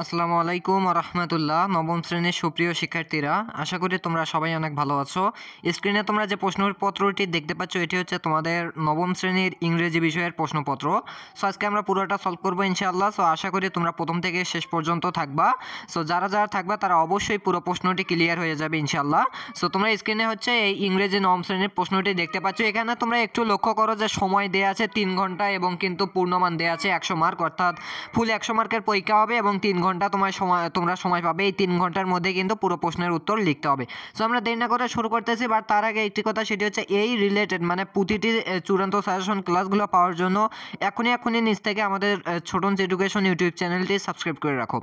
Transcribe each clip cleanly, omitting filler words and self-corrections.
আসসালামু আলাইকুম রহমতুল্লাহ। নবম শ্রেণীর সুপ্রিয় শিক্ষার্থীরা, আশা করি তোমরা সবাই অনেক ভালো আছো। স্ক্রিনে তোমরা যে প্রশ্নপত্রটি দেখতে পাচ্ছ, এটি হচ্ছে তোমাদের নবম শ্রেণীর ইংরেজি বিষয়ের প্রশ্নপত্র। সো আজকে আমরা পুরোটা সলভ করবো ইনশাআল্লাহ। সো আশা করি তোমরা প্রথম থেকে শেষ পর্যন্ত থাকবা। সো যারা যারা থাকবা তারা অবশ্যই পুরো প্রশ্নটি ক্লিয়ার হয়ে যাবে ইনশাআল্লাহ। সো তোমরা স্ক্রিনে হচ্ছে এই ইংরেজি নবম শ্রেণীর প্রশ্নটি দেখতে পাচ্ছ। এখানে তোমরা একটু লক্ষ্য করো যে সময় দেওয়া আছে 3 ঘন্টা এবং কিন্তু পূর্ণমান দেওয়া আছে 100 মার্ক, অর্থাৎ ফুল 100 মার্কের পরীক্ষা হবে এবং 3 ঘন্টা তোমরা সময় পাবে। এই 3 ঘন্টার মধ্যে কিন্তু পুরো প্রশ্নের উত্তর লিখতে হবে। সো আমরা দেরি না করে শুরু করতেছি। বাট তার আগে একটি কথা, সেটি হচ্ছে এই রিলেটেড মানে প্রতিটি চূড়ান্ত সাজেশন ক্লাসগুলো পাওয়ার জন্য এখনই নিচ থেকে আমাদের ছোটনস এডুকেশন ইউটিউব চ্যানেলটি সাবস্ক্রাইব করে রাখো।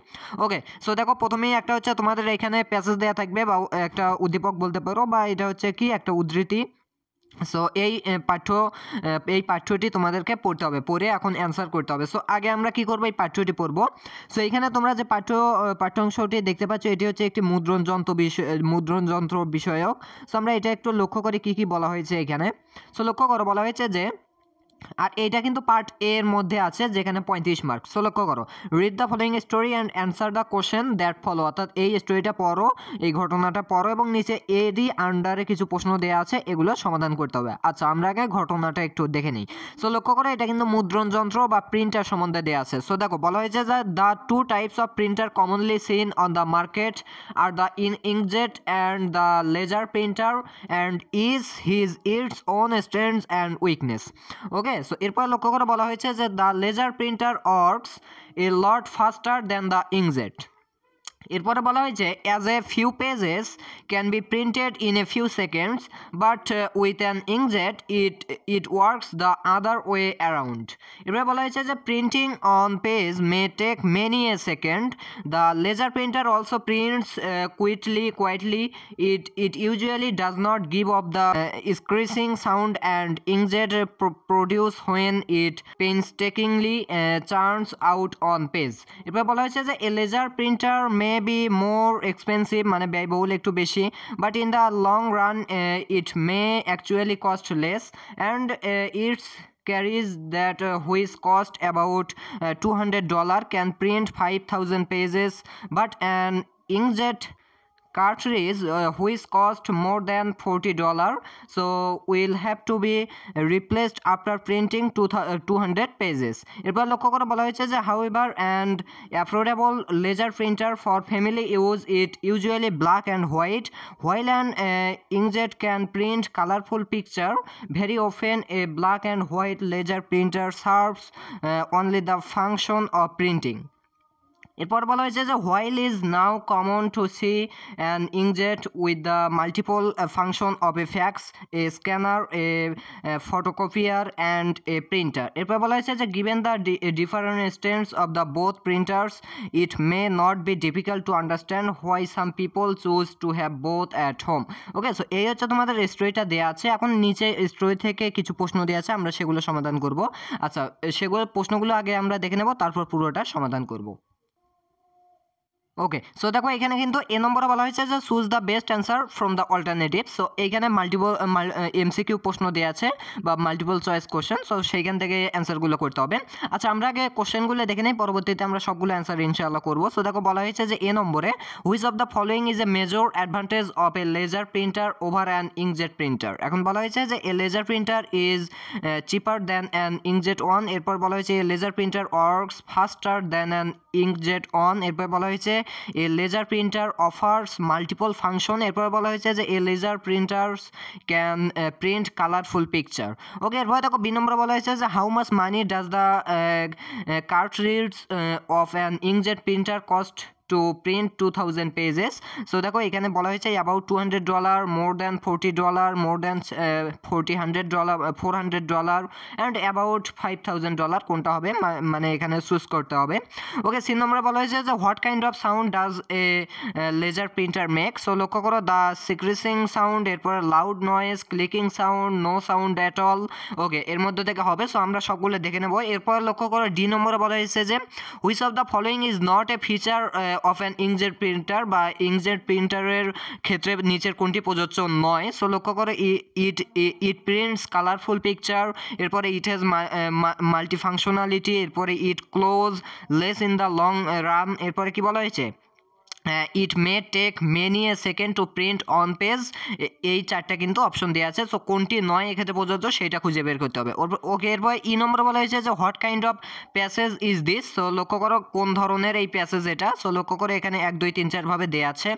ওকে, সো দেখো প্রথমেই একটা হচ্ছে তোমাদের এখানে প্যাসেজ দেওয়া থাকবে বা একটা উদ্দীপক বলতে পারো, বা এটা হচ্ছে কি একটা উদ্ধৃতি। সো এই পাঠ্যটি তোমাদেরকে পড়তে হবে, পড়ে এখন অ্যান্সার করতে হবে। সো আগে আমরা কি করবো, এই পাঠ্যটি পড়বো। সো এখানে তোমরা যে পাঠ্যাংশটি দেখতে পাচ্ছ, এটি হচ্ছে একটি মুদ্রণ যন্ত্র বিষয়ক। সো আমরা এটা একটু লক্ষ্য করি কি কি বলা হয়েছে এখানে। সো লক্ষ্য করো, বলা হয়েছে যে, আর এইটা কিন্তু পার্ট এর মধ্যে আছে যেখানে 35 মার্ক। সো লক্ষ্য করো, read the following story and answer the question that follow, অর্থাৎ এই স্টোরিটা পড়ো, এই ঘটনাটা পড়ো এবং নিচে এরই আন্ডারে কিছু প্রশ্ন দেওয়া আছে, এগুলো সমাধান করতে হবে। আচ্ছা, আমরা আগে ঘটনাটা একটু দেখে নিই। সো লক্ষ্য করো, এটা কিন্তু মুদ্রণ যন্ত্র বা প্রিন্টার সম্বন্ধে দেওয়া আছে। সো দেখো, বলা হয়েছে যে the two types of printer commonly seen on the market are the inkjet and the laser printer and its own strengths and weakness. Okay, so এরপর লক্ষ্য করে বলা হয়েছে যে the laser printer works a lot faster than the inkjet. এরপরে বলা হয়েছে as a few pages can be printed in a few seconds but with an inkjet it works the other way around. এরপরে বলা হয়েছে যে printing on page may take many a second, the laser printer also prints quietly, it usually does not give off the screeching sound and inkjet produce when it painstakingly churns out on page. এরপর বলা হয়েছে যে a laser printer may be more expensive, মানে ব্যয়বহুল একটু বেশি, but in the long run it may actually cost less and its carries that which cost about $200 can print 5,000 pages, but an inkjet cartridge which cost more than $40 so will have to be replaced after printing 200 pages. এরপর লক্ষ্য করে বলা হয়েছে যে however and affordable laser printer for family use it usually black and white, while an inkjet can print colorful picture. Very often a black and white laser printer serves only the function of printing. এরপর বলা হয়েছে যে while is now common to see an inkjet with the multiple function of a fax, a scanner, a photocopier and a printer. এরপর বলা হয়েছে যে given the different strengths of the both printers it may not be difficult to understand why some people choose to have both at home. Okay, so এই হচ্ছে তোমাদের স্টোরিটা দেওয়া আছে। এখন নিচে স্টোরি থেকে কিছু প্রশ্ন দেওয়া আছে, আমরা সেগুলো সমাধান করব। আচ্ছা, প্রশ্নগুলো আগে আমরা দেখে নেব, তারপর পুরোটা সমাধান করব। ওকে, সো দেখো এখানে কিন্তু এ নম্বরে বলা হয়েছে যে choose the best answer from the alternative. So এইখানে এমসিকিউ প্রশ্ন দেওয়া আছে বা মাল্টিপল চয়েস কোশ্চেন। সো সেইখান থেকে অ্যান্সারগুলো করতে হবে। আচ্ছা, আমরা আগে কোশ্চেনগুলো দেখে নেই, পরবর্তীতে আমরা সবগুলো অ্যান্সার ইনশাআল্লাহ করবো। সো দেখো বলা হয়েছে যে এ নম্বরে which of the following is a major advantage of a laser printer over an inkjet printer. এখন বলা হয়েছে যে a laser printer is cheaper than an inkjet one. এরপর বলা হয়েছে a laser printer works faster than an inkjet on. এরপর বলা হয়েছে a laser printer offers multiple function. এরপর বলা হয়েছে যে a laser printers can print colourful picture. Okay, এরপর দেখো বি নম্বরে বলা হয়েছে যে how much money does the cartridge of an inkjet printer cost to print 2000 pages. So দেখো এখানে বলা হয়েছে about $200, more than $40, more than $400 and about $5,000 কোনটা হবে, মানে এখানে চুজ করতে হবে। ওকে, সি নম্বরে বলা হয়েছে যে what kind of sound does a laser printer make. So লক্ষ্য করো দ্য সিক্রেসিং সাউন্ড, এরপর loud noise, clicking sound, no sound at all. Okay, এর মধ্যে থেকে হবে। সো আমরা সবগুলো দেখে নেব। এরপর লক্ষ্য করো ডি নম্বরে বলা হয়েছে যে which of the following is not a feature of an inkjet printer বা ইঙ্কজেট প্রিন্টারের ক্ষেত্রে নিচের কোনটি প্রযোজ্য নয়? সো লক্ষ্য করো ইট প্রিন্টস কালারফুল পিকচার, এরপরে ইট হ্যাজ মাল্টিফাংশনালিটি, এরপরে it close less in the long run, এরপরে কি বলা হয়েছে it may take many a second to print on page. এই চারটা কিন্তু অপশন দেওয়া আছে, সো কোনটি নয় এক্ষেত্রে প্রযোজ্য সেটা খুঁজে বের করতে হবে। ওকে, এরপর ই নম্বর বলা হয়েছে যে what kind of passage is this? So লক্ষ্য করো কোন ধরনের এই প্যাসেজ এটা। সো লক্ষ্য করো এখানে 1 2 3 4 ভাবে দেওয়া আছে।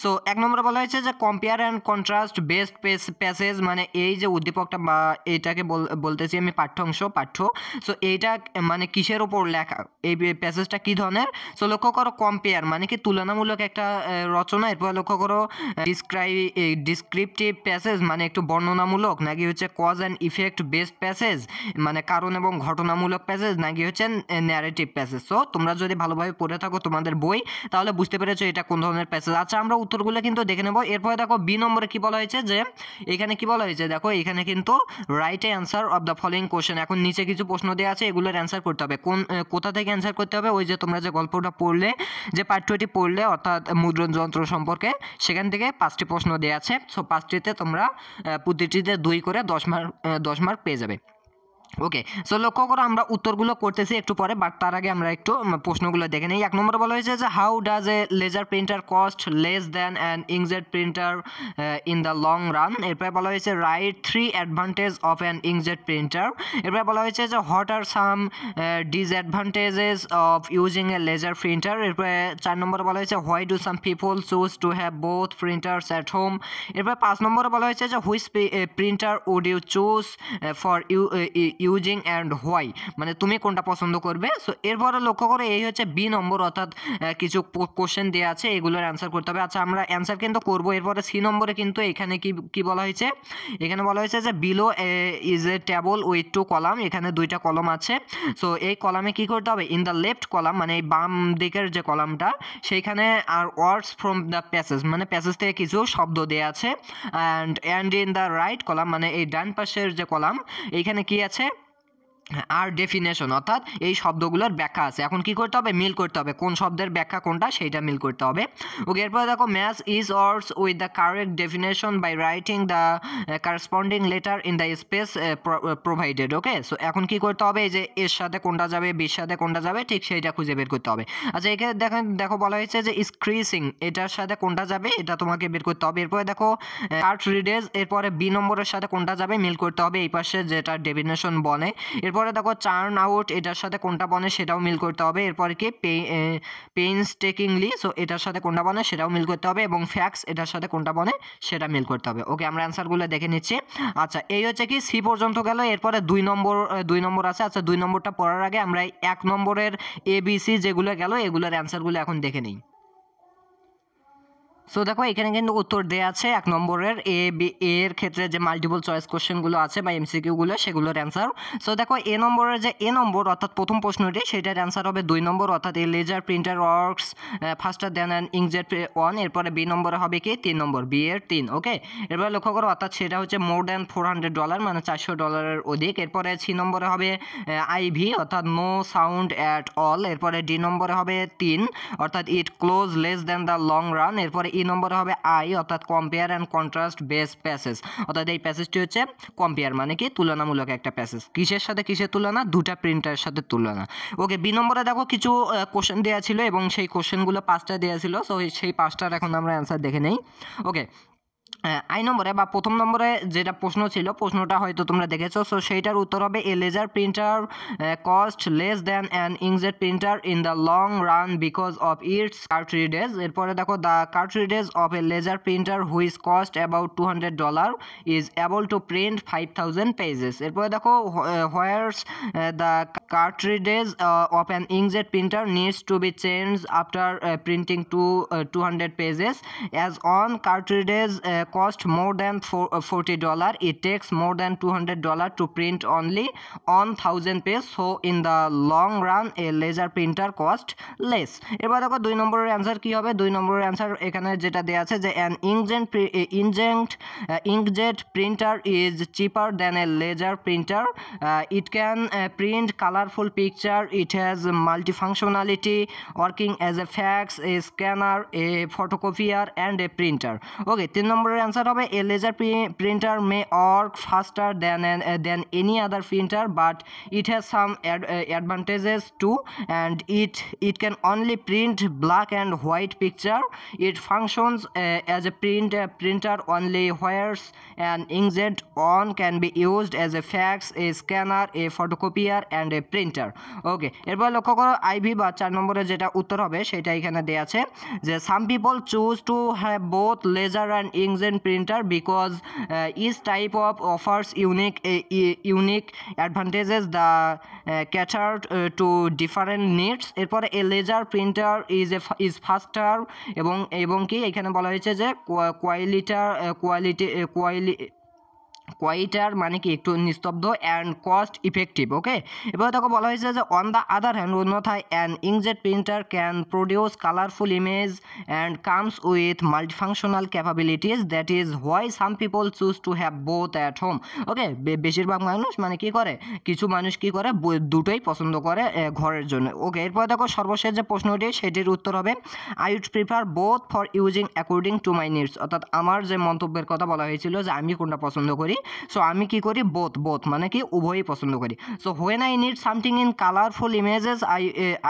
সো 1 নম্বরে বলা হয়েছে যে compare and contrast best passage, মানে এই যে উদ্দীপকটা বা এইটাকে বলতেছি আমি পাঠ্য। সো এইটা মানে কিসের ওপর লেখা, এই প্যাসেজটা কি ধরনের? সো লক্ষ্য করো কম্পেয়ার মানে কি তুলনামূলক একটা রচনা, এরপর লক্ষ্য করো ডিসক্রিপটিভ প্যাসেজ মানে একটু বর্ণনামূলক, নাকি হচ্ছে cause and effect based passage মানে কারণ এবং ঘটনামূলক প্যাসেজ, নাকি হচ্ছে ন্যারেটিভ প্যাসেজ। সো তোমরা যদি ভালোভাবে পড়ে থাকো তোমাদের বই তাহলে বুঝতে পেরেছো এটা কোন ধরনের প্যাসেজ। আচ্ছা, আমরা উত্তরগুলো কিন্তু দেখে নেব। এরপরে দেখো বি নম্বরে কি বলা হয়েছে, যে এখানে কি বলা হয়েছে দেখো এখানে কিন্তু right answer of the following question. এখন নিচে কিছু প্রশ্ন দেওয়া আছে, এগুলোর অ্যান্সার করতে হবে। কোথা থেকে অ্যান্সার করতে হবে? ওই যে তোমরা যে গল্পটা পড়লে, যে পাঠ্যটি পড়লে অর্থাৎ মুদ্রণ যন্ত্র সম্পর্কে, সেখান থেকে 5টি প্রশ্ন দেওয়া আছে। সো 5টিতে তোমরা প্রতিটিতে 2 করে 10 মার্ক পেয়ে যাবে। ওকে, সো লক্ষ্য করো আমরা উত্তরগুলো করতেছি একটু পরে, বাট তার আগে আমরা একটু প্রশ্নগুলো দেখে নিই। 1 নম্বরে বলা হয়েছে যে how does a laser printer cost less than an inkjet printer in the long run. এরপরে বলা হয়েছে write 3 advantage of an inkjet printer. এরপরে বলা হয়েছে যে what are some disadvantages of using a laser printer. এরপরে 4 নম্বরে বলা হয়েছে why do some people choose to have both printers at home. এরপরে 5 নম্বরে বলা হয়েছে যে which printer would you choose for using and why, মানে তুমি কোনটা পছন্দ করবে। সো এরপরে লক্ষ্য করে এই হচ্ছে বি নম্বর, অর্থাৎ কিছু কোশ্চেন দেওয়া আছে, এগুলোর অ্যান্সার করতে হবে। আচ্ছা, আমরা অ্যান্সার কিন্তু করবো। এরপরে সি নম্বরে কিন্তু এখানে কি বলা হয়েছে, এখানে বলা হয়েছে যে below is a table with 2 column, এখানে 2টা কলম আছে। সো এই কলামে কি করতে হবে, ইন দ্য লেফট কলাম মানে এই বাম দিকের যে কলামটা, সেইখানে আর ওয়ার্ডস ফ্রম দ্য প্যাসেজ মানে প্যাসেজ থেকে কিছু শব্দ দেওয়া আছে। And in the right column মানে এই ডান পাশের যে কলাম, এইখানে কি আছে আর ডেফিনেশন, অর্থাৎ এই শব্দগুলোর ব্যাখ্যা আছে। এখন কি করতে হবে, মিল করতে হবে কোন শব্দের ব্যাখ্যা কোনটা সেইটা মিল করতে হবে। ওকে, এরপরে দেখো match is words with the correct definition by writing the corresponding letter in the space provided. Okay, so এখন কি করতে হবে, এই যে এর সাথে কোনটা যাবে, বির সাথে কোনটা যাবে, ঠিক সেইটা খুঁজে বের করতে হবে। আচ্ছা, এখানে দেখো বলা হয়েছে যে স্ক্রিসিং এটার সাথে কোনটা যাবে এটা তোমাকে বের করতে হবে। এরপরে দেখো কার্টরিডেজ, এরপরে বি নম্বরের সাথে কোনটা যাবে মিল করতে হবে, এই পাশে যেটা ডেফিনেশন বনে। এরপরে দেখো চার্ন আউট এটার সাথে কোনটা বনে সেটাও মিল করতে হবে। এরপরে কি পেইনস্টেকিংলি, সো এটার সাথে কোনটা বনে সেটাও মিল করতে হবে, এবং ফ্যাক্স এটার সাথে কোনটা বনে সেটা মিল করতে হবে। ওকে, আমরা অ্যান্সারগুলো দেখে নিচ্ছি। আচ্ছা, এই হচ্ছে কি সি পর্যন্ত গেল। এরপরে 2 নম্বর আছে। আচ্ছা, 2 নম্বরটা পড়ার আগে আমরা 1 নম্বরের ABC যেগুলো গেল এগুলোর অ্যান্সারগুলো এখন দেখে নিই। সো দেখো এখানে কিন্তু উত্তর দেওয়া আছে 1 নম্বরের এর ক্ষেত্রে যে মাল্টিপল চয়েস কোশ্চেনগুলো আছে বা MCQগুলো সেগুলোর অ্যান্সার। সো দেখো এ নম্বরের যে এ নম্বর অর্থাৎ প্রথম প্রশ্নটি, সেটার অ্যান্সার হবে 2 নম্বর, অর্থাৎ a laser printer works faster than an inkjet 1। এরপরে বি নম্বরে হবে কি 3 নম্বর, বি এর 3। ওকে, এরপরে লক্ষ্য করো অর্থাৎ সেটা হচ্ছে মোর দ্যান $400 মানে $400 অধিক। এরপরে সি নম্বরে হবে IV অর্থাৎ নো সাউন্ড অ্যাট অল। এরপরে ডি নম্বরে হবে 3 অর্থাৎ ইট close less than the long run. এরপরে ই নম্বরে হবে আই অর্থাৎ compare and contrast base passage, অর্থাৎ এই প্যাসেজটি হচ্ছে কম্পেয়ার মানে কি তুলনামূলক একটা প্যাসেজ। কিসের সাথে কিসের তুলনা, 2টা প্রিন্টারের সাথে তুলনা। ওকে, বি নম্বরে দেখো কিছু কোশ্চেন দেওয়া ছিল এবং সেই কোশ্চেনগুলো 5টা দেওয়া ছিল। সো সেই 5টার এখন আমরা অ্যান্সার দেখে নেই। ওকে, আই নম্বরে বা প্রথম নম্বরে যেটা প্রশ্ন ছিল, প্রশ্নটা হয়তো তোমরা দেখেছো। সো সেইটার উত্তর হবে a laser printer cost less than an inkjet printer in the long run because of its cartridge. এরপরে দেখো the cartridge of a laser printer which cost about $200 is able to print 5000 pages. এরপরে দেখো whereas the cartridge of an inkjet printer needs to be change after printing 200 pages as on cartridge cost more than $40, it takes more than $200 to print only 1000 pages, so in the long run a laser printer cost less. এবার দেখো 2 নম্বরের answer কি হবে। 2 নম্বরের answer এখানে যেটা দেওয়া আছে যে an inkjet printer is cheaper than a laser printer, it can print color colorful picture, it has multifunctionality, working as a fax, a scanner, a photocopier and a printer. Okay, 3 নম্বরের answer হবে a laser printer may work faster than any other printer, but it has some advantages too, and it can only print black and white picture. It functions as a printer only whereas an inkjet on can be used as a fax, a scanner, a photocopier and a printer. ওকে, এরপর লক্ষ্য করো ivy বা 4 নম্বরে যেটা উত্তর হবে সেটা এখানে দেয়া আছে যে some people choose to have both laser and inkjet printer because each type of offers unique advantages the catered to different needs. এরপরে a laser printer is faster এবং কি এখানে বলা হয়েছে যে কোয়াইটার মানে কি একটু নিস্তব্ধ অ্যান্ড কস্ট ইফেক্টিভ। ওকে, এবার দেখো বলা হয়েছে যে অন দ্য আদার হ্যান্ড অন্যথায় an inkjet printer can produce colourful image and comes with multifunctional capabilities, that is why some people choose to have both at home. Okay, বেশিরভাগ মানুষ মানে কি করে, কিছু মানুষ কি করে দুটোই পছন্দ করে ঘরের জন্য। ওকে, এরপর দেখো সর্বশেষ যে প্রশ্নটি সেটির উত্তর হবে I would prefer both for using according to my needs, অর্থাৎ আমার যে মন্তব্যের কথা বলা হয়েছিল যে আমি কোনটা পছন্দ করি, সো আমি কি করি বোথ মানে কি উভয়ই পছন্দ করি। So when I need something in colourful images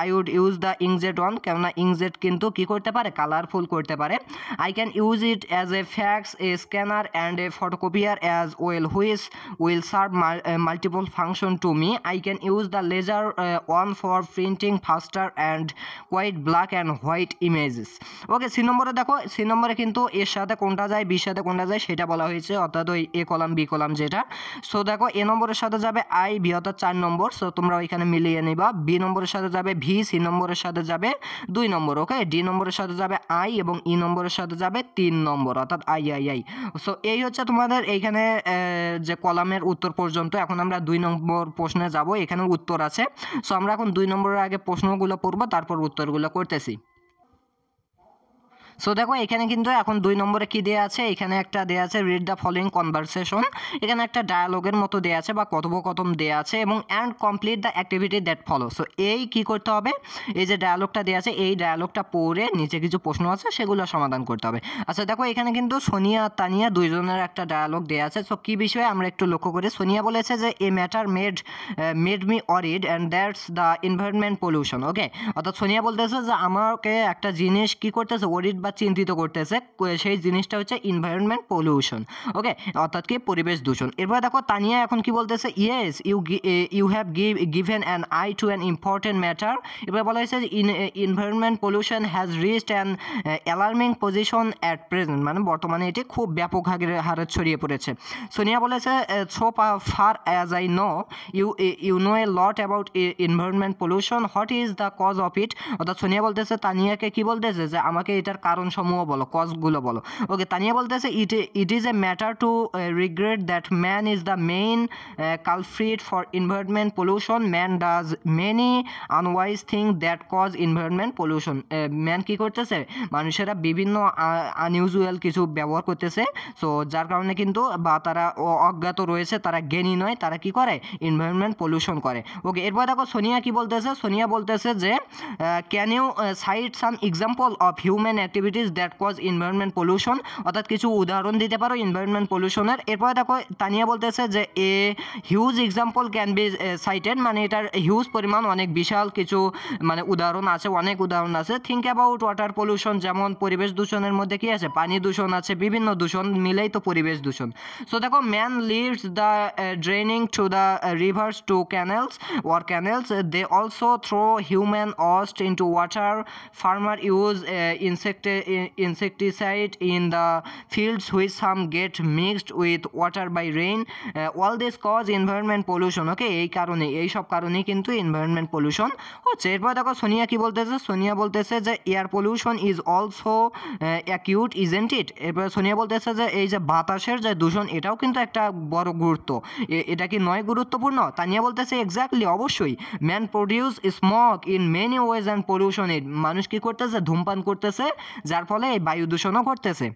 I would use the inkjet one, কেননা ইঙ্কজেট কিন্তু কি করতে পারে, কালারফুল করতে পারে। I can use it as a fax, a scanner and a photocopier as well which will serve multiple function to me. I can use the laser one for printing faster and quite black and white images. Okay, C নম্বরে দেখো, C নম্বরে কিন্তু এর সাথে কোনটা যায়, বির সাথে কোনটা যায় সেটা বলা হয়েছে, অর্থাৎ ওই এ কলাম বি কলাম যেটা। সো দেখো এ নম্বরের সাথে যাবে আই, বি অর্থাৎ 4 নম্বর, সো তোমরা ওইখানে মিলিয়ে নিবা। বি নম্বরের সাথে যাবে ভি, সি নম্বরের সাথে যাবে 2 নম্বর। ওকে, ডি নম্বরের সাথে যাবে আই এবং ই নম্বরের সাথে যাবে 3 নম্বর, অর্থাৎ আই। সো এই হচ্ছে তোমাদের এইখানে যে কলামের উত্তর পর্যন্ত। এখন আমরা 2 নম্বর প্রশ্নে যাব, এখানে উত্তর আছে। সো আমরা এখন 2 নম্বরের আগে প্রশ্নগুলো পড়বো, তারপর উত্তরগুলো করতেছি। সো দেখো এখানে কিন্তু এখন 2 নম্বরে কি দেয়া আছে, এখানে একটা দেয়া আছে রিড দ্য ফলোইং কনভারসেশন, এখানে একটা ডায়ালগের মতো দেয়া আছে বা কথোপকথন দেয়া আছে এবং and complete the activity that follow. So এই কি করতে হবে, এই যে ডায়ালগটা দেয়া আছে এই ডায়ালগটা পড়ে নিচে কিছু প্রশ্ন আছে সেগুলো সমাধান করতে হবে। আচ্ছা দেখো এখানে কিন্তু সোনিয়া আর তানিয়া দুইজনের একটা ডায়ালগ দেয়া আছে। সো কি বিষয়ে আমরা একটু লক্ষ্য করি। সোনিয়া বলেছে যে a matter made me worried and that's the environment pollution. Okay, অর্থাৎ সোনিয়া বলতেছে যে আমাকে একটা জিনিস কি করতেছে, অরিড বা চিন্তিত করতেছে, সেই জিনিসটা হচ্ছে এনভায়রনমেন্ট পলিউশন। ওকে, অর্থাৎ কি পরিবেশ দূষণ। এরপর দেখো তানিয়া এখন কি বলতেছে, yes you have given an eye to an important matter. এরপর বলা হয়েছে environment pollution has reached an alarming position at present, মানে বর্তমানে এটি খুব ব্যাপক হারে ছড়িয়ে পড়েছে। সোনিয়া বলেছে so far as I know you know a lot about environment pollution, what is the cause of it. অর্থাৎ সোনিয়া বলতেছে তানিয়াকে কি বলতেছে যে আমাকে এটার কারণ সমূহ বলো, কজগুলো বলো। ওকে, তানিয়া বলতেছে it is a matter to regret that man is the main culprit for environment pollution, man does many unwise thing that cause environment pollution. Man কি করতেছে, মানুষেরা বিভিন্ন আনইউজুয়াল কিছু ব্যবহার করতেছে, সো যার কারণে কিন্তু বা তারা অজ্ঞাত রয়েছে, তারা জ্ঞানী নয়, তারা কি করে এনভায়রনমেন্ট পলিউশন করে। ওকে, এরপর দেখো সোনিয়া কি বলতেছে, সোনিয়া বলতেছে যে can you cite some example of human activities that cause environment pollution, অর্থাৎ কিছু উদাহরণ দিতে পারো এনভায়রনমেন্ট পলিউশনের। এরপরে দেখো তানিয়া বলতেছে যে a huge example can be cited, মানে এটার হিউজ পরিমাণ অনেক বিশাল কিছু মানে উদাহরণ আছে, অনেক উদাহরণ আছে। থিঙ্ক অ্যাবাউট ওয়াটার পলিউশন, যেমন পরিবেশ দূষণের মধ্যে কি আছে, পানি দূষণ আছে, বিভিন্ন দূষণ মিলেই তো পরিবেশ দূষণ। সো দেখো man leads the draining to the rivers to canals they also throw human waste into water, farmer use insecticide in the fields which some get mixed with water by rain, all this cause environment pollution. ওকে, এই কারণে এই সব কারণেই কিন্তু environment pollution হচ্ছে। এরপর দেখো সোনিয়া কি বলতেছে, সোনিয়া বলতেছে যে air pollution is also acute isn't it. এরপর সোনিয়া বলতেছে যে এই যে বাতাসের যে দূষণ এটাও কিন্তু একটা বড় গুরুত্ব, এটা কি নয় গুরুত্বপূর্ণ। তানিয়া বলতেছে এক্স্যাক্টলি, অবশ্যই। Man produce smoke in many ways and pollution ইট, মানুষ কি করতেছে, ধূমপান করতেছে, যার ফলে এই বায়ু দূষণও ঘটতেছে।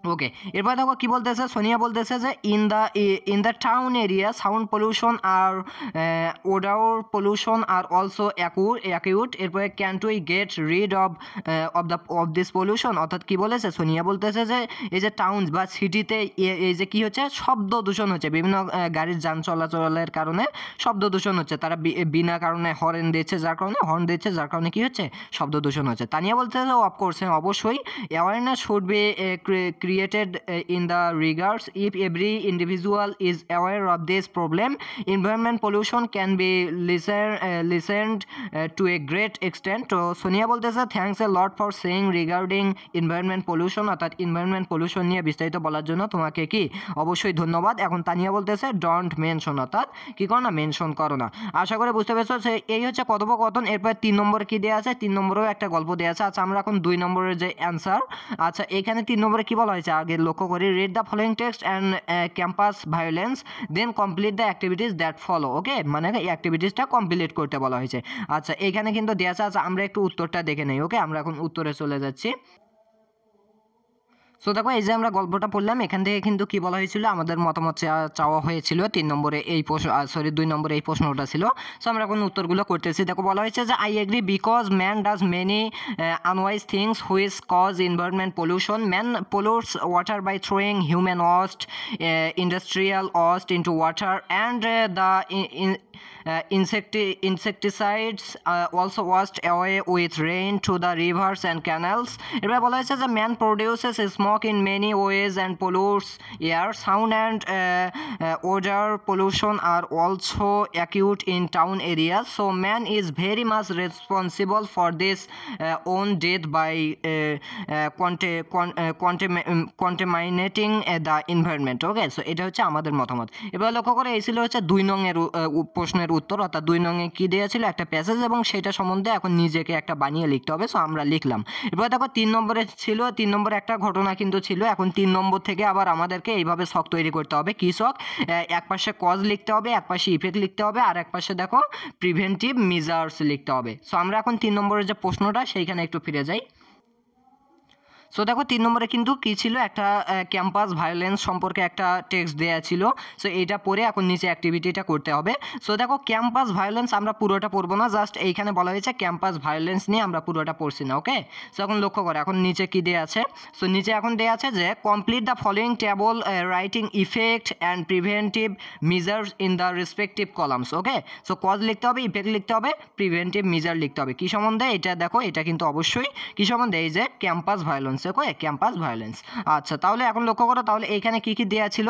ওকে, এরপর দেখো কি বলতেছে, সোনিয়া বলতেছে যে in the town area sound pollution আর odour pollution are also acute. এরপরে can't we get rid of this pollution, অর্থাৎ কি বলেছে, সোনিয়া বলতেছে যে এই যে টাউন বা সিটিতে এই যে কি হচ্ছে, শব্দ দূষণ হচ্ছে, বিভিন্ন গাড়ির যান চলাচলের কারণে শব্দ দূষণ হচ্ছে, তারা বিনা কারণে হর্ন দিচ্ছে, যার কারণে কি হচ্ছে, শব্দ দূষণ হচ্ছে। তানিয়া বলতেছে অফকোর্স, অবশ্যই awareness should be created in the regards. If every individual is aware of this problem, environment pollution can be listened to a great extent. তো সোনিয়া বলতেছে thanks a lot for saying regarding environment pollution, অর্থাৎ environment pollution নিয়ে বিস্তারিত বলার জন্য তোমাকে কি অবশ্যই ধন্যবাদ। এখন তানিয়া বলতেছে ডোন্ট মেনশন, অর্থাৎ কি করো না, মেনশন করো না। আশা করে বুঝতে পেরেছো, এই হচ্ছে কথোপকথন। এরপর 3 নম্বরে কি দেওয়া আছে, 3 নম্বরেও একটা গল্প দেওয়া আছে। আচ্ছা, আমরা এখন 2 নম্বরের যে অ্যান্সার, আচ্ছা এখানে 3 নম্বরে কি বলা হয়েছে আগে লক্ষ্য করি, read the following text and campus violence then complete the activities that follow. Okay, মানে এই অ্যাক্টিভিটিসটা কমপ্লিট করতে বলা হয়েছে। আচ্ছা, এখানে কিন্তু দেওয়া আছে। আচ্ছা, আমরা একটু উত্তরটা দেখে নেই। ওকে, আমরা এখন উত্তরে চলে যাচ্ছি। সো দেখো, এই যে আমরা গল্পটা পড়লাম, এখান থেকে কিন্তু কি বলা হয়েছিল, আমাদের মতামত চাওয়া হয়েছিল 3 নম্বরে এই প্রশ্ন, 2 নম্বরে এই প্রশ্নটা ছিল। সো আমরা এখন উত্তরগুলো করতেছি। দেখো বলা হয়েছে যে I agree because man does many unwise things which cause environment pollution. Man pollutes water by throwing human waste, industrial waste into water, and the insecticides also washed away with rain to the rivers and canals. এবার বলা হয়েছে যে man produces smoke in many ways and pollutes air. Sound and odor pollution are also acute in town areas. So man is very much responsible for this own death by contaminating the environment. Okay, so এটা হচ্ছে আমাদের মতামত। এবার লক্ষ্য করে এই ছিল হচ্ছে 2 নংয়ের প্রশ্নের উত্তর, অর্থাৎ 2 নংয়ে কি দেওয়া ছিল, একটা প্যাসেজ, এবং সেটা সম্বন্ধে এখন নিজেকে একটা বানিয়ে লিখতে হবে। সো আমরা লিখলাম। এবার দেখো 3 নম্বরে ছিল, 3 নম্বরে একটা ঘটনা কিন্তু ছিল। এখন 3 নম্বর থেকে আবার আমাদেরকে এইভাবে শখ তৈরি করতে হবে। কি শখ, এক পাশে কজ লিখতে হবে, এক পাশে ইফেক্ট লিখতে হবে, আর এক পাশে দেখো প্রিভেন্টিভ মেজার্স লিখতে হবে। সো আমরা এখন 3 নম্বরের যে প্রশ্নটা সেইখানে একটু ফিরে যাই। সো দেখো 3 নম্বরে কিন্তু কী ছিল, একটা ক্যাম্পাস ভায়োলেন্স সম্পর্কে একটা টেক্সট দেওয়া ছিল। সো এইটা পড়ে এখন নিচে অ্যাক্টিভিটিটা করতে হবে। সো দেখো ক্যাম্পাস ভায়োলেন্স আমরা পুরোটা পড়বো না, জাস্ট এইখানে বলা হয়েছে ক্যাম্পাস ভায়োলেন্স নিয়ে আমরা পুরোটা পড়ছি না। ওকে, সো এখন লক্ষ্য করে এখন নিচে কী দেওয়া আছে। সো নিচে এখন দেওয়া আছে যে complete the following table writing effect and preventive measures in the respective columns. Okay, so cos লিখতে হবে, ইফেক্ট লিখতে হবে, প্রিভেন্টিভ মেজার লিখতে হবে। কী সম্বন্ধে এটা দেখো, এটা কিন্তু অবশ্যই কী সম্বন্ধে, এই যে ক্যাম্পাস ভায়োলেন্স। ওকে, ক্যাম্পাস ভায়োলেন্স। আচ্ছা, তাহলে এখন লক্ষ্য করো, তাহলে এইখানে কি কি দেওয়া ছিল,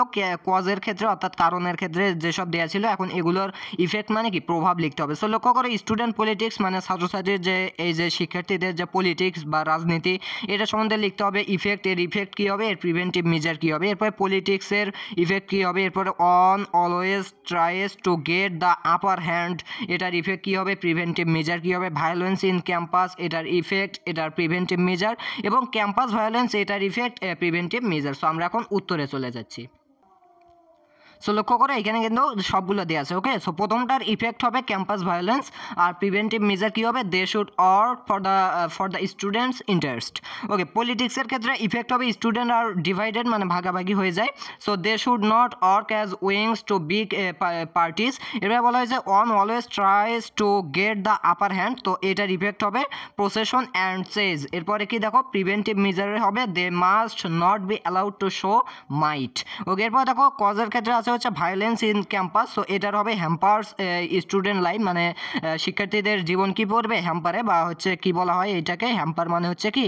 কজের ক্ষেত্রে অর্থাৎ কারণের ক্ষেত্রে যেসব দেওয়া ছিল, এখন এগুলোর ইফেক্ট মানে কি, প্রভাব লিখতে হবে। সো লক্ষ্য করো স্টুডেন্ট পলিটিক্স মানে ছাত্রছাত্রীর যে এই যে শিক্ষার্থীদের যে পলিটিক্স বা রাজনীতি, এটা সম্বন্ধে লিখতে হবে। ইফেক্ট, এর ইফেক্ট কী হবে, এর প্রিভেন্টিভ মেজার কী হবে। এরপরে পলিটিক্সের ইফেক্ট কী হবে, এরপরে on always tries to get the upper hand, এটার ইফেক্ট কী হবে, প্রিভেন্টিভ মেজার কী হবে। ভায়োলেন্স ইন ক্যাম্পাস, এটার ইফেক্ট, এটার প্রিভেন্টিভ মেজার, এবং ক্যাম্পাস ভায়োলেন্স এটার ইফেক্ট, প্রিভেন্টিভ মেজার। সো আমরা এখন উত্তরে চলে যাচ্ছি। সো লক্ষ্য করে এখানে কিন্তু সবগুলো দেওয়া আছে। ওকে, সো প্রথমটার ইফেক্ট হবে ক্যাম্পাস ভায়োলেন্স, আর প্রিভেন্টিভ মেজার কী হবে, they should or for the students interest. Okay, পলিটিক্সের ক্ষেত্রে ইফেক্ট হবে স্টুডেন্ট আর ডিভাইডেড মানে ভাগাভাগি হয়ে যায়। So they should not work as wings to big parties. এবার বলা হয়েছে one always tries to get the upper hand, তো এটার ইফেক্ট হবে প্রসেশন অ্যান্ড চেজ। এরপরে কি দেখো প্রিভেন্টিভ মেজারে হবে they must not be allowed to show might. Okay, এরপর দেখো কজের ক্ষেত্রে আছে হচ্ছে ভায়োলেন্স ইন ক্যাম্পাস। সো এটার হবে হ্যাম্পার্স স্টুডেন্ট লাইফ, মানে শিক্ষার্থীদের জীবন কি পড়বে, হ্যাম্পারে, বা হচ্ছে কি বলা হয় এটাকে, হ্যাম্পার মানে হচ্ছে কি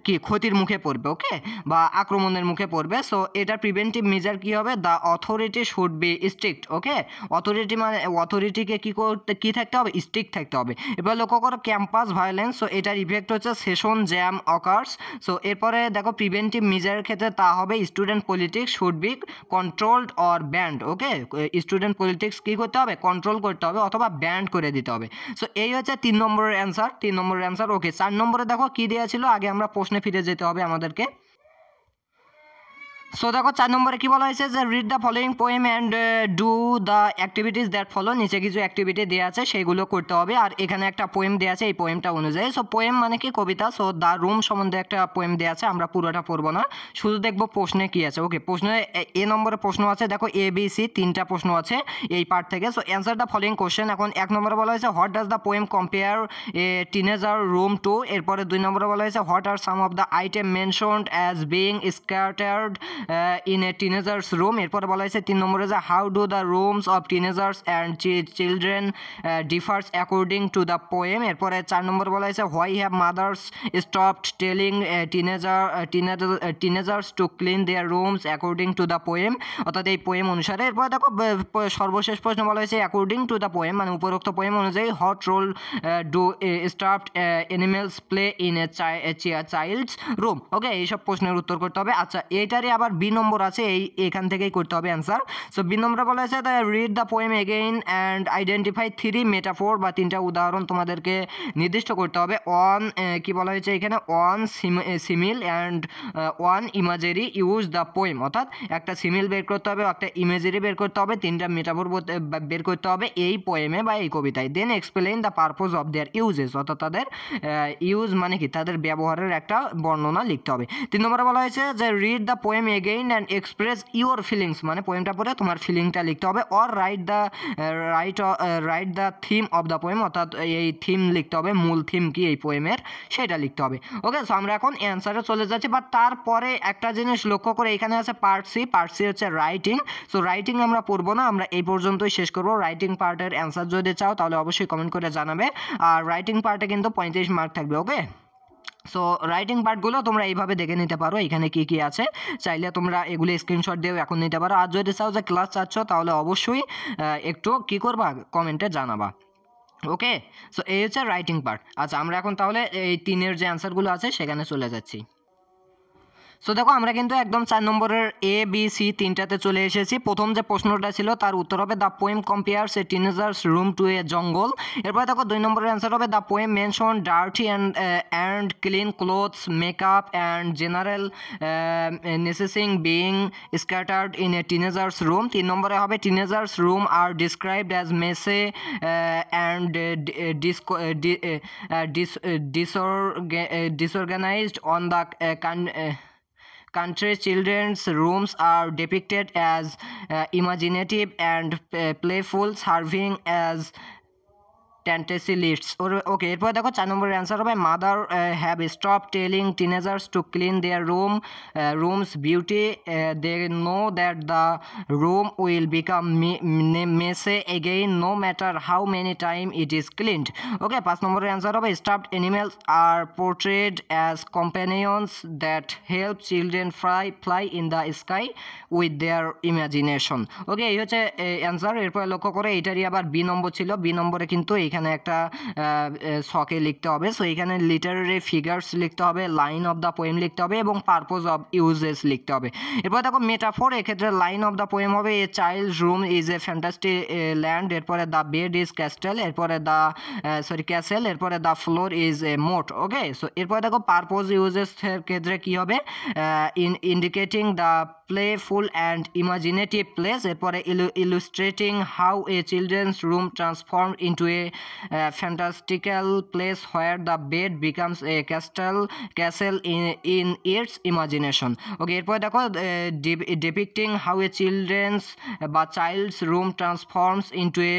কি ক্ষতির মুখে পড়বে। ওকে, বা আক্রমণের মুখে পড়বে। সো এটার প্রিভেন্টিভ মেজার কি হবে, the authority should be strict. Okay, authority মানে অথরিটিকে কি করতে, কি থাকতে হবে, স্ট্রিক্ট থাকতে হবে। এবার লক্ষ্য করো ক্যাম্পাস ভায়োলেন্স, সো এটার ইফেক্ট হচ্ছে সেশন জ্যাম অকার্স। সো এরপরে দেখো প্রিভেন্টিভ মেজারের ক্ষেত্রে তা হবে student politics should be controlled or banned. Okay, student politics কী করতে হবে, কন্ট্রোল করতে হবে অথবা ব্যান্ড করে দিতে হবে। সো এই হচ্ছে 3 নম্বরের অ্যান্সার, 3 নম্বরের অ্যান্সার। ওকে, 4 নম্বরে দেখো কী দেওয়া ছিল, আগে আমরা প্রশ্নে ফিরে যেতে হবে আমাদেরকে। সো দেখো 4 নম্বরে কি বলা হয়েছে যে read the following poem and do the activities that follow. নিচে কিছু অ্যাক্টিভিটি দেওয়া আছে সেইগুলো করতে হবে, আর এখানে একটা পোয়েম দেওয়া আছে এই পোয়েমটা অনুযায়ী। সো পোয়েম মানে কি কবিতা। সো দ্য রুম সম্বন্ধে একটা পোয়েম দেওয়া আছে, আমরা পুরোটা পড়বো না, শুধু দেখবো প্রশ্নে কি আছে। ওকে, প্রশ্নে এ নম্বরে প্রশ্ন আছে, দেখো এ বি সি তিনটা প্রশ্ন আছে এই পার্ট থেকে। So answer the following question. এখন 1 নম্বরে বলা হয়েছে what does the poem compare a teenager room to. এরপরে 2 নম্বরে বলা হয়েছে what are some of the item mentioned as being scattered in a teenagers room. এরপরে বলা হয়েছে 3 নম্বরে যে how do the rooms of teenagers and children differs according to the poem. এরপরে 4 নম্বরে বলা হয়েছে why have mothers stopped telling teenagers to clean their rooms according to the poem, অর্থাৎ এই পোয়েম অনুসারে। এরপরে দেখো সর্বশেষ প্রশ্ন বলা হয়েছে অ্যাকর্ডিং টু দ্য পোয়েম মানে উপরোক্ত পোয়েম অনুযায়ী what role do stuffed animals play in a child's room. Okay, এইসব প্রশ্নের উত্তর করতে হবে। আচ্ছা, এইটারই আবার বি নম্বর আছে, এখান থেকেই করতে হবে অ্যান্সার। সো বি নম্বরে বলা হয়েছে read the poem again and identify 3 metaphor বা 3টা উদাহরণ তোমাদেরকে নির্দিষ্ট করতে হবে। অন কি বলা হয়েছে এখানে, on simile and one imagery use the poem, অর্থাৎ একটা সিমিল বের করতে হবে, একটা ইমেজারি বের করতে হবে, 3টা মেটাফোর বের করতে হবে এই পোয়েমে বা এই কবিতায়। Then explain the purpose of their uses, অর্থাৎ তাদের ইউজ মানে কি তাদের ব্যবহারের একটা বর্ণনা লিখতে হবে। 3 নম্বরে বলা হয়েছে যে read the poem again and express your feelings, মানে পোয়েমটা পড়ে তোমার ফিলিংটা লিখতে হবে। Or write the theme of the poem, অর্থাৎ এই থিম লিখতে হবে, মূল থিম কি এই পোয়েমের সেটা লিখতে হবে। ওকে, সো আমরা এখন অ্যান্সারে চলে যাচ্ছি, বাট তারপরে একটা জিনিস লক্ষ্য করে এখানে আছে পার্ট সি হচ্ছে রাইটিং। সো রাইটিং আমরা পড়বো না, আমরা এই পর্যন্তই শেষ করবো। রাইটিং পার্টের অ্যান্সার যদি চাও তাহলে অবশ্যই কমেন্ট করে জানাবে, আর রাইটিং পার্টে কিন্তু 35 মার্ক থাকবে। ওকে, সো রাইটিং পার্টগুলো তোমরা এইভাবে দেখে নিতে পারো, এখানে কি কি আছে, চাইলে তোমরা এগুলো স্ক্রিনশট দিয়েও এখন নিতে পারো। আর যদি চাও যে ক্লাস চাচ্ছ তাহলে অবশ্যই একটু কি করবা, কমেন্টে জানাবা। ওকে, সো এই হচ্ছে রাইটিং পার্ট। আচ্ছা, আমরা এখন তাহলে এই 3-এর যে অ্যান্সারগুলো আছে সেখানে চলে যাচ্ছি। সো দেখো আমরা কিন্তু একদম 4 নম্বরের এ বি সি তিনটাতে চলে এসেছি। প্রথম যে প্রশ্নটা ছিল তার উত্তর হবে the poem compares a teenagers room to a jungle. এরপরে দেখো 2 নম্বরের অ্যান্সার হবে the poem mention dirty and clean clothes, makeup and general necessities being scattered in a teenagers room. 3 নম্বরে হবে teenager's room are described as messy and disorganized on the country. Children's rooms are depicted as imaginative and playful, serving as fantasy lists. Okay, এরপর দেখো 4 নম্বরের answer হবে mother have stop telling teenagers to clean their rooms beauty, they know that the room will become messy again no matter how many time it is cleaned. Okay, 5 নম্বরের answer হবে stuffed animals are portrayed as companions that help children fly in the sky with their imagination. Okay, এই হচ্ছে answer. এরপর লক্ষ্য করে এটারই আবার B নম্বর ছিল, বি নম্বরে কিন্তু এখানে একটা ছকে লিখতে হবে। সো এখানে লিটারারি ফিগার্স লিখতে হবে, লাইন অফ দ্য পোয়েম লিখতে হবে এবং পারপোজ অফ ইউজেস লিখতে হবে। এরপর দেখো মেটাফোর, এক্ষেত্রে লাইন অফ দ্য পোয়েম হবে a child room is a fantastic land, এরপরে দ্য বেড ইজ ক্যাস্টেল, এরপরে ক্যাসেল, এরপরে দ্য ফ্লোর ইজ এ মোট। ওকে, সো এরপরে দেখো পারপোজ ইউজেস ক্ষেত্রে কি হবে, indicating the playful and imaginative place, এরপরে illustrating how a children's room transform into a fantastical place where the bed becomes a castle in its imagination. Okay, এরপর দেখো depicting how a child's room transforms into a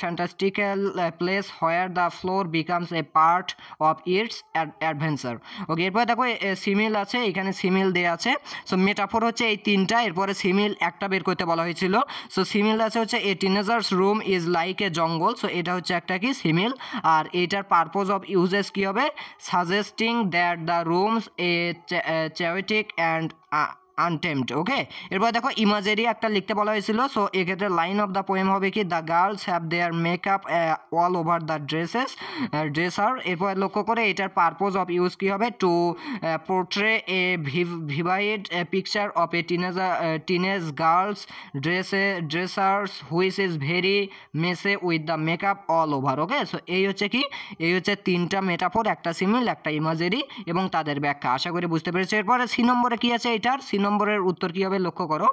fantastical place where the floor becomes a part of its adventure. Okay, এরপর দেখো সিমিল আছে, এখানে সিমিল দেয়া আছে। So metaphor হচ্ছে এই তিনটা, এরপরে সিমিল একটা বের করতে বলা হয়েছিল। সো সিমিল আছে হচ্ছে a teenagers room is like a jungle. So এটা হচ্ছে একটা কি সিমিল, আর এইটার পারপোজ অফ ইউজেস কি হবে, suggesting that the room's a chaotic and untamed. Okay, এরপর দেখো ইমাজেরি একটা লিখতে বলা হয়েছিল। সো এক্ষেত্রে লাইন অফ দ্য পোয়েম হবে কি the girls have their makeup all over the dresser. এরপর লক্ষ্য করে এটার পারপোজ অফ ইউজ কি হবে, to portray a vivid picture of a teenage girl's dressers which is very messy with the makeup all over. Okay, so এই হচ্ছে কি, এই হচ্ছে তিনটা মেটাফোর, একটা সিমিল, একটা ইমাজেরি এবং তাদের ব্যাখ্যা। আশা করি বুঝতে পেরেছি। এরপরে সি নম্বরে কি আছে, এটার সি নম্বরের উত্তর কী হবে লক্ষ্য করো।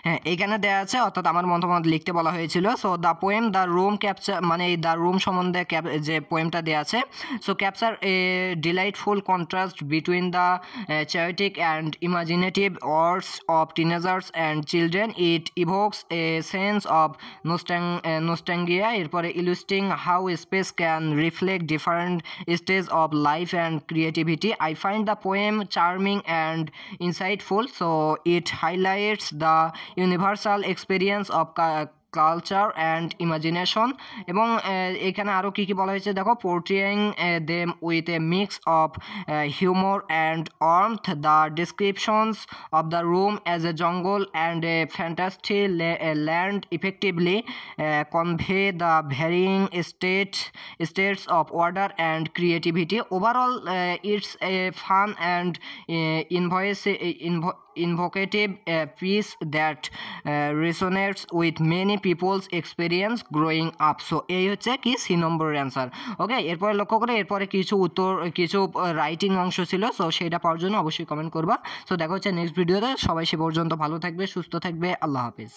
হ্যাঁ, এইখানে দেওয়া আছে, অর্থাৎ আমার মতামত লিখতে বলা হয়েছিল। So the poem the room capture, মানে এই দ্য রুম সম্বন্ধে যে পোয়েমটা দেওয়া আছে, so capture A delightful contrast between the chaotic and imaginative worlds of teenagers and children. It evokes a sense of nostalgia, এরপরে illustrating how space can reflect different stages of life and creativity. I find the poem charming and insightful, so it highlights the universal experience of culture and imagination. এবং এখানে আরও কী কী বলা হয়েছে দেখো, portraying them with a mix of humour and warmth, the descriptions of the room as a jungle and a fantastic land effectively convey the varying states of order and creativity. Overall, it's a fun and invocative piece that resonates with many people's experience growing up. So এই হচ্ছে কি C নম্বরের answer. ওকে, এরপরে লক্ষ্য করে এরপরে কিছু writing অংশ ছিল, সো সেটা পাওয়ার জন্য অবশ্যই কমেন্ট করবা। সো দেখা হচ্ছে নেক্সট ভিডিওতে। সবাই সে পর্যন্ত ভালো থাকবে, সুস্থ থাকবে, আল্লাহ হাফিজ।